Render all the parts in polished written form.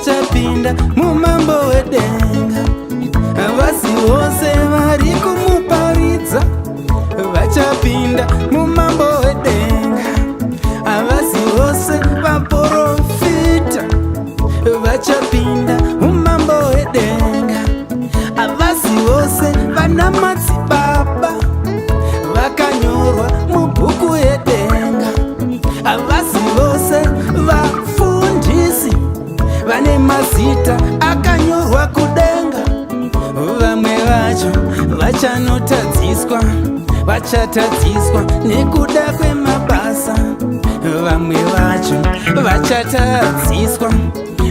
vachapinda mumambo wedenga. Vasi vose vari kumuparidza vachapinda mumambo wedenga. Vasi vose vaprofita vachapinda mumambo wedenga. Vasi vose vana madzibaba vakanyorwa mubhuku yedenga. Vasi vose vafundisi vane mazita akanyorwa kudenga. Vamwe vacho vachanotadziswa, vachatadziswa nekuda kwemabasa. Vamwe vacho vachatadziswa,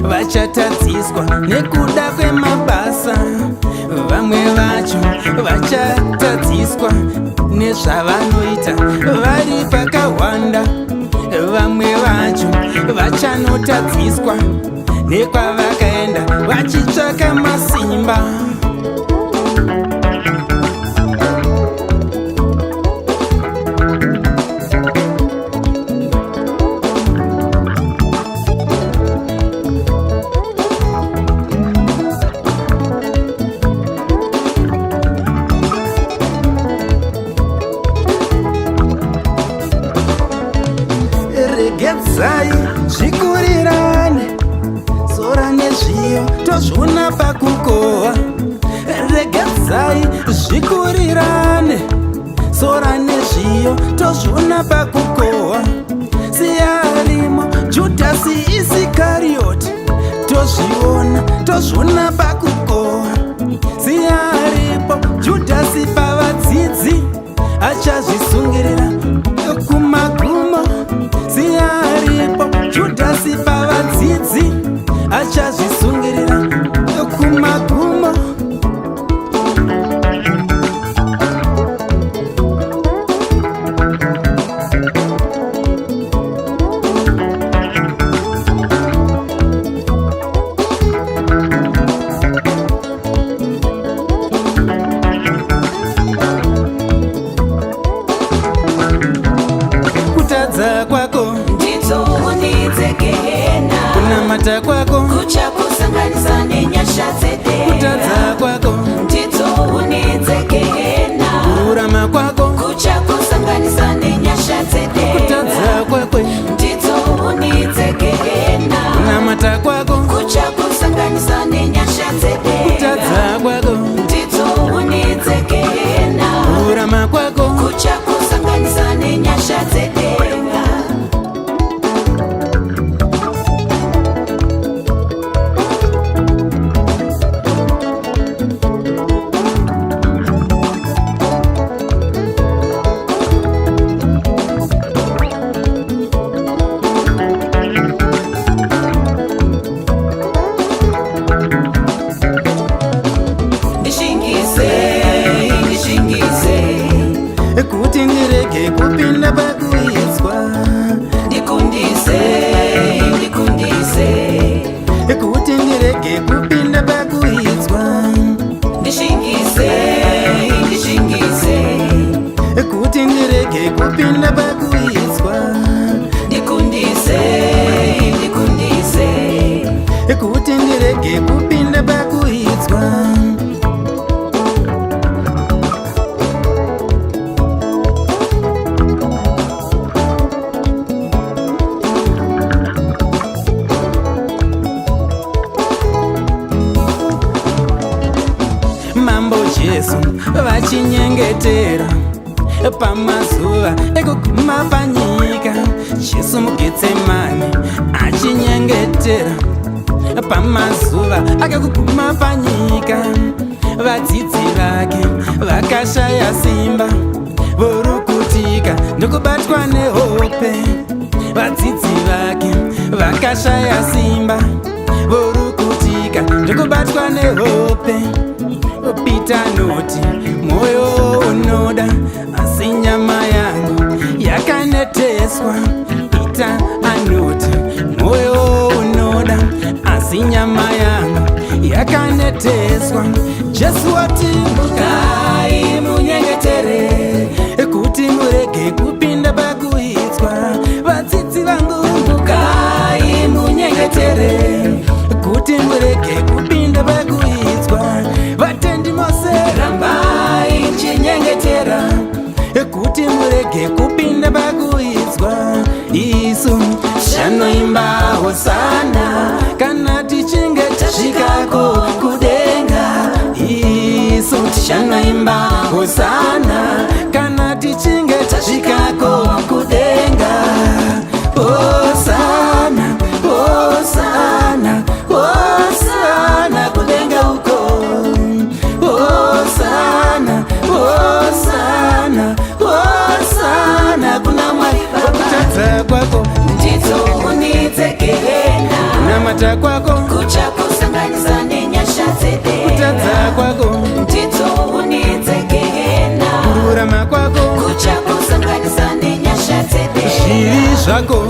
vachatadziswa nekuda kwemabasa. Vamwe vacho vachatadziswa nezvavanoita vari pakawanda. Vamwe vacho vachanotadziswa nekwavakaenda vachitsvaka masimba. Regedzai zvikurirane, sora nezviyo tozvuna pakukohwa. Regedzai zvikurirane, sora nezviyo tozvuna pakukohwa. Siyarimo Judhasi Isikarioti, tozviona tozvuna pakukohwa. Siyaripo Judhasi pavadzidzi, achazvisungirira kumagumo. Siyaripo Judhasi pavadzidzi, achazvisungirira kumagumo. Kutadza kwako nditounidze gehena, kunamata kwako kuchakusanganisa nenyasha dzedenga. kutadza kwako nditounidze gehena, kururama kwako kuchakusanganisa nenyasha dzedenga. kutadza kwakwe nditounidze gehena, kunamata kwako kuchakusanganisa nenyasha dzedenga. kutadza kwako nditounidze gehena, kururama kwako kuchakusanganisa nenyasha dzedenga. kuti ndirege kupinda pakuidzwa. Ndikundise, ndikundise, kuti ndirege kupinda pakuidzwa. ndishingise, ndishingise, kuti ndirege kupinda pakuidzwa. ndikundise, ndikundise, kuti ndirege kupinda pakuidzwa. Mambo Jesu vachinyengetera pamazuva ekuguma panyika. Jesu muGetsemani achinyengetera pamazuva akaguma panyika. Vadzidzi vake vakashaya simba, vorukutika ndokubatwa nehope. Vadzidzi vake vakashaya simba, vorukutika ndokubatwa nehope. Pita noti moyo unoda, asi nyama yangu yakaneteswa. Pita anoti moyo unoda, asi nyama yangu yakaneteswa. Jesu ati mukai munyengetere, kuti murege kupinda pakuidzwa. Vadzidzi vangu mukai munyengetere, kuti kunamata kwako kuchakusanganisa nenyasha dzedera, kutadza kwako nditounidze gehena, kururama kwako kuchakusanganisa nenyasha dzedera, zvivi zvako